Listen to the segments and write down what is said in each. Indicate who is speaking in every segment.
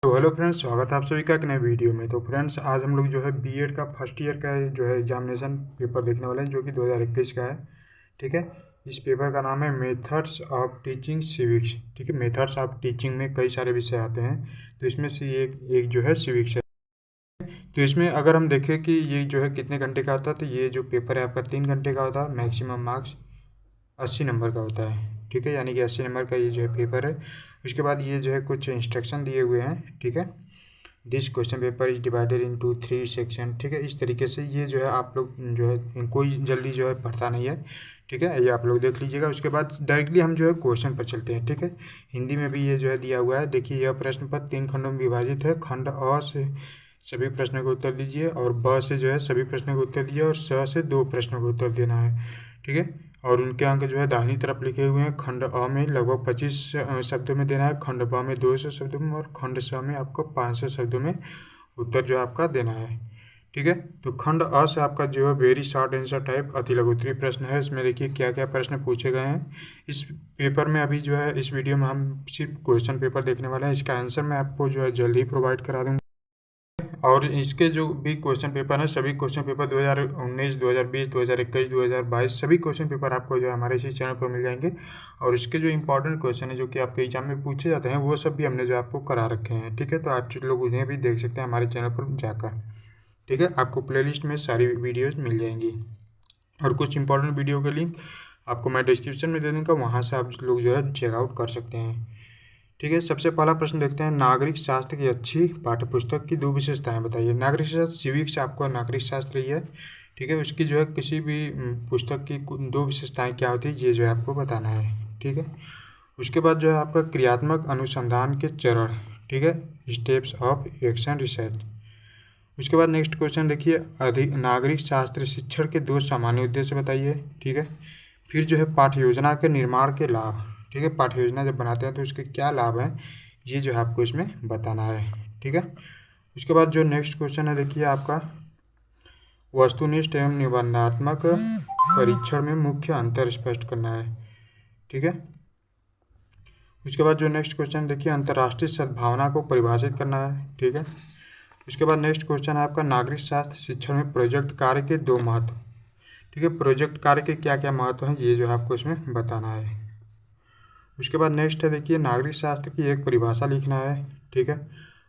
Speaker 1: तो hello friends, स्वागत है आप सभी का एक नए वीडियो में। तो फ्रेंड्स, आज हम लोग जो है बीएड का फर्स्ट ईयर का जो है एग्जामिनेशन पेपर देखने वाले हैं, जो कि 2021 का है। ठीक है, इस पेपर का नाम है मेथड्स ऑफ टीचिंग सिविक्स। ठीक है, मेथड्स ऑफ टीचिंग में कई सारे विषय आते हैं, तो इसमें से एक जो है सिविक्स है। तो इसमें अगर हम देखें कि ये जो है कितने घंटे का होता है, तो ये जो पेपर है आपका 3 घंटे का होता है। मैक्सिमम मार्क्स 80 नंबर का होता है। ठीक है, यानी कि 80 नंबर का ये जो है पेपर है। उसके बाद ये जो है कुछ इंस्ट्रक्शन दिए हुए हैं। ठीक है, this question paper is divided into 3 section. ठीक है, इस तरीके से ये जो है आप लोग जो है कोई जल्दी जो है पढ़ता नहीं है। ठीक है, ये आप लोग देख लीजिएगा। उसके बाद डायरेक्टली हम जो है क्वेश्चन पर चलते हैं। ठीक है, हिंदी में भी ये जो है दिया हुआ है। देखिए, यह प्रश्न पत्र 3 खंडों में विभाजित है। खंड अ से सभी प्रश्नों का उत्तर दीजिए, और ब से जो है सभी प्रश्नों का उत्तर दीजिए, और स से 2 प्रश्नों का उत्तर देना है। ठीक है, और उनके अंक जो है दाहिनी तरफ लिखे हुए हैं। खंड अ में लगभग 25 शब्दों में देना है, खंड ब में 200 शब्दों में, और खंड स में आपको 500 शब्दों में उत्तर जो है आपका देना है। ठीक है, तो खंड अ से आपका जो है वेरी शॉर्ट आंसर टाइप अति लघु उत्तरीय प्रश्न है। इसमें देखिए क्या क्या प्रश्न पूछे गए हैं इस पेपर में। अभी जो है इस वीडियो में हम सिर्फ क्वेश्चन पेपर देखने वाले हैं। इसका आंसर मैं आपको जो है जल्द ही प्रोवाइड करा दूँगा। और इसके जो भी क्वेश्चन पेपर हैं, सभी क्वेश्चन पेपर 2019, 2020, 2021, 2022 सभी क्वेश्चन पेपर आपको जो है हमारे इसी चैनल पर मिल जाएंगे। और इसके जो इंपॉर्टेंट क्वेश्चन है जो कि आपके एग्जाम में पूछे जाते हैं, वो सब भी हमने जो आपको करा रखे हैं। ठीक है, तो आप लोग उन्हें भी देख सकते हैं हमारे चैनल पर जाकर। ठीक है, आपको प्लेलिस्ट में सारी वीडियोज़ मिल जाएंगी, और कुछ इंपॉर्टेंट वीडियो के लिंक आपको मैं डिस्क्रिप्शन में दे दूँगा, वहाँ से आप लोग जो है चेकआउट कर सकते हैं। ठीक है, सबसे पहला प्रश्न देखते हैं। नागरिक शास्त्र की अच्छी पाठ्यपुस्तक की 2 विशेषताएं बताइए। नागरिक शास्त्र सिविक्स आपको नागरिक शास्त्र ही है। ठीक है, उसकी जो है किसी भी पुस्तक की 2 विशेषताएं क्या होती है, ये जो है आपको बताना है। ठीक है, उसके बाद जो है आपका क्रियात्मक अनुसंधान के चरण। ठीक है, स्टेप्स ऑफ एक्शन रिसर्च। उसके बाद नेक्स्ट क्वेश्चन देखिए, अधिक नागरिक शास्त्र शिक्षण के 2 सामान्य उद्देश्य बताइए। ठीक है, फिर जो है पाठ्य योजना के निर्माण के लाभ। ठीक है, पाठ्य योजना जब बनाते हैं तो उसके क्या लाभ हैं, ये जो है आपको इसमें बताना है। ठीक है, उसके बाद जो नेक्स्ट क्वेश्चन है देखिए आपका, वस्तुनिष्ठ एवं निबंधात्मक परीक्षण में मुख्य अंतर स्पष्ट करना है। ठीक है, उसके बाद जो नेक्स्ट क्वेश्चन देखिए, अंतर्राष्ट्रीय सद्भावना को परिभाषित करना है। ठीक है, उसके बाद नेक्स्ट क्वेश्चन है आपका, नागरिक शास्त्र शिक्षण में प्रोजेक्ट कार्य के 2 महत्व। ठीक है, प्रोजेक्ट कार्य के क्या क्या महत्व हैं, ये जो है आपको इसमें बताना है। उसके बाद नेक्स्ट है देखिए, नागरिक शास्त्र की एक परिभाषा लिखना है। ठीक है,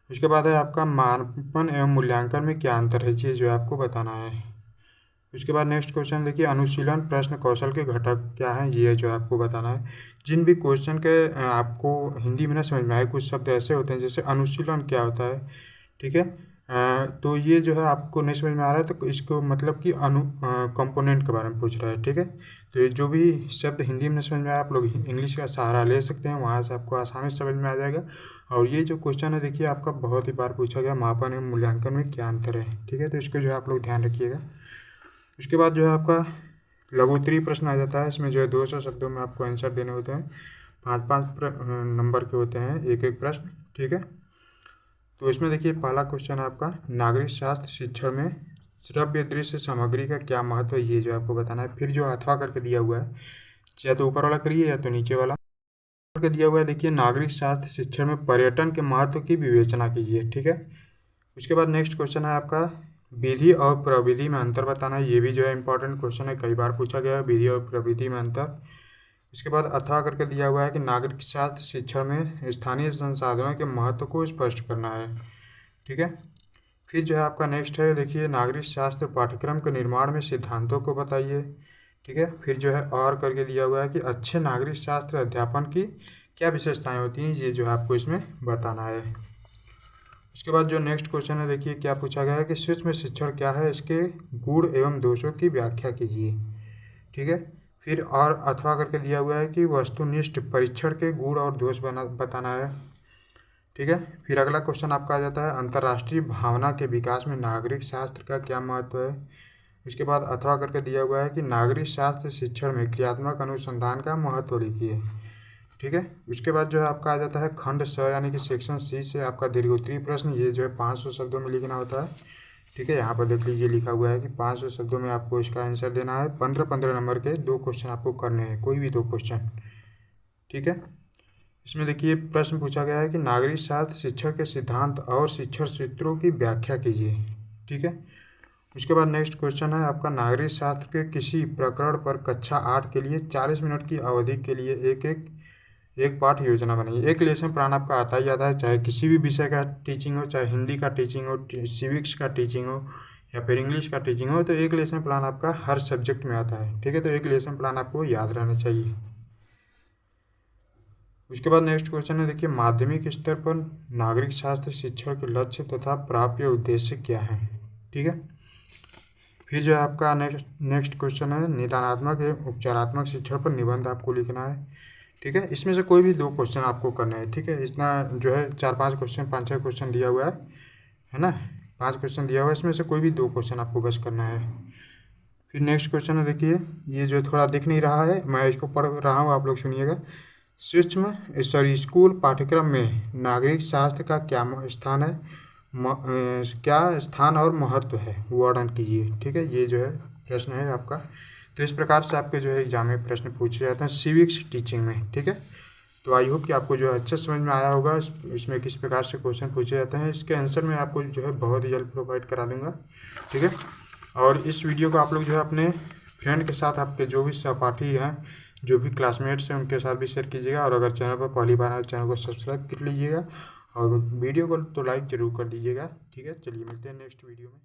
Speaker 1: उसके बाद है आपका मापन एवं मूल्यांकन में क्या अंतर है, ये जो है आपको बताना है। उसके बाद नेक्स्ट क्वेश्चन देखिए, अनुशीलन प्रश्न कौशल के घटक क्या हैं, ये जो है आपको बताना है। जिन भी क्वेश्चन के आपको हिंदी में ना समझ में आए, कुछ शब्द ऐसे होते हैं जैसे अनुशीलन क्या होता है। ठीक है, तो ये जो है आपको नहीं समझ में आ रहा है, तो इसको मतलब कि कंपोनेंट के बारे में पूछ रहा है। ठीक है, तो ये जो भी शब्द हिंदी में समझ में आया, आप लोग इंग्लिश का सहारा ले सकते हैं, वहाँ से आपको आसानी से समझ में आ जाएगा। और ये जो क्वेश्चन है देखिए आपका बहुत ही बार पूछा गया, मापन एवं मूल्यांकन में क्या अंतर है। ठीक है, तो इसको जो है आप लोग ध्यान रखिएगा। उसके बाद जो है आपका लघु उत्तरीय प्रश्न आ जाता है। इसमें जो है 200 शब्दों में आपको आंसर देने होते हैं। 5-5 नंबर के होते हैं एक एक प्रश्न। ठीक है, तो इसमें देखिए पहला क्वेश्चन है आपका, नागरिक शास्त्र शिक्षण में श्रव्य दृश्य सामग्री का क्या महत्व है, ये जो आपको बताना है। फिर जो अथवा करके दिया हुआ है, या तो ऊपर वाला करिए या तो नीचे वाला करके दिया हुआ है। देखिए, नागरिक शास्त्र शिक्षण में पर्यटन के महत्व की विवेचना कीजिए। ठीक है, उसके बाद नेक्स्ट क्वेश्चन है आपका, विधि और प्रविधि में अंतर बताना है। ये भी जो है इंपॉर्टेंट क्वेश्चन है, कई बार पूछा गया है, विधि और प्रविधि में अंतर। इसके बाद अथवा करके दिया हुआ है कि नागरिक शास्त्र शिक्षण में स्थानीय संसाधनों के महत्व को स्पष्ट करना है। ठीक है, फिर जो है आपका नेक्स्ट है देखिए, नागरिक शास्त्र पाठ्यक्रम के निर्माण में सिद्धांतों को बताइए। ठीक है, फिर जो है और करके दिया हुआ है कि अच्छे नागरिक शास्त्र अध्यापन की क्या विशेषताएं होती हैं, ये जो है आपको इसमें बताना है। उसके बाद जो नेक्स्ट क्वेश्चन है देखिए क्या पूछा गया है कि सूक्ष्म शिक्षण क्या है, इसके गुण एवं दोषों की व्याख्या कीजिए। ठीक है, फिर और अथवा करके दिया हुआ है कि वस्तुनिष्ठ परीक्षण के गुण और दोष बताना है। ठीक है, फिर अगला क्वेश्चन आपका आ जाता है, अंतर्राष्ट्रीय भावना के विकास में नागरिक शास्त्र का क्या महत्व है। उसके बाद अथवा करके दिया हुआ है कि नागरिक शास्त्र शिक्षण में क्रियात्मक अनुसंधान का महत्व लिखिए। ठीक है, उसके बाद जो है आपका आ जाता है खंड स यानी कि सेक्शन सी से आपका दीर्घोत्तरीय प्रश्न, ये जो है 500 शब्दों में लिखना होता है। ठीक है, यहाँ पर देख लीजिए लिखा हुआ है कि 500 शब्दों में आपको इसका आंसर देना है। 15-15 नंबर के 2 क्वेश्चन आपको करने हैं, कोई भी 2 क्वेश्चन। ठीक है, इसमें देखिए प्रश्न पूछा गया है कि नागरिक शास्त्र शिक्षण के सिद्धांत और शिक्षण सूत्रों की व्याख्या कीजिए। ठीक है। उसके बाद नेक्स्ट क्वेश्चन है आपका, नागरिक शास्त्र के किसी प्रकरण पर कक्षा 8 के लिए 40 मिनट की अवधि के लिए एक पाठ योजना बनाइए। एक लेसन प्लान आपका आता ही आता है, चाहे किसी भी विषय का टीचिंग हो, चाहे हिंदी का टीचिंग हो, सिविक्स का टीचिंग हो या फिर इंग्लिश का टीचिंग हो, तो एक लेसन प्लान आपका हर सब्जेक्ट में आता है। ठीक है, तो एक लेसन प्लान आपको याद रहना चाहिए। उसके बाद नेक्स्ट क्वेश्चन है देखिए, माध्यमिक स्तर पर नागरिक शास्त्र शिक्षण के लक्ष्य तथा प्राप्य उद्देश्य क्या है। ठीक है। फिर जो है आपका नेक्स्ट क्वेश्चन है, निदानात्मक एवं उपचारात्मक शिक्षण पर निबंध आपको लिखना है। ठीक है, इसमें से कोई भी 2 क्वेश्चन आपको करना है। ठीक है, इतना जो है 4-5 क्वेश्चन 5-6 क्वेश्चन दिया हुआ है ना, 5 क्वेश्चन दिया हुआ है, इसमें से कोई भी 2 क्वेश्चन आपको बस करना है। फिर नेक्स्ट क्वेश्चन है देखिए, ये जो थोड़ा दिख नहीं रहा है, मैं इसको पढ़ रहा हूँ, आप लोग सुनिएगा। स्कूल पाठ्यक्रम में नागरिक शास्त्र का क्या स्थान है, क्या स्थान और महत्व है, वर्णन कीजिए। ठीक है, ये जो है प्रश्न है आपका। तो इस प्रकार से आपके जो है एग्जाम में प्रश्न पूछे जाते हैं सिविक्स टीचिंग में। ठीक है, तो आई होप कि आपको जो है अच्छा समझ में आया होगा इसमें किस प्रकार से क्वेश्चन पूछे जाते हैं। इसके आंसर मैं आपको जो है बहुत ही जल्द प्रोवाइड करा दूंगा। ठीक है, और इस वीडियो को आप लोग जो है अपने फ्रेंड के साथ, आपके जो भी सहपाठी हैं, जो भी क्लासमेट्स हैं, उनके साथ भी शेयर कीजिएगा। और अगर चैनल पर पहली बार आए चैनल को सब्सक्राइब कर लीजिएगा और वीडियो को तो लाइक ज़रूर कर दीजिएगा। ठीक है, चलिए मिलते हैं नेक्स्ट वीडियो में।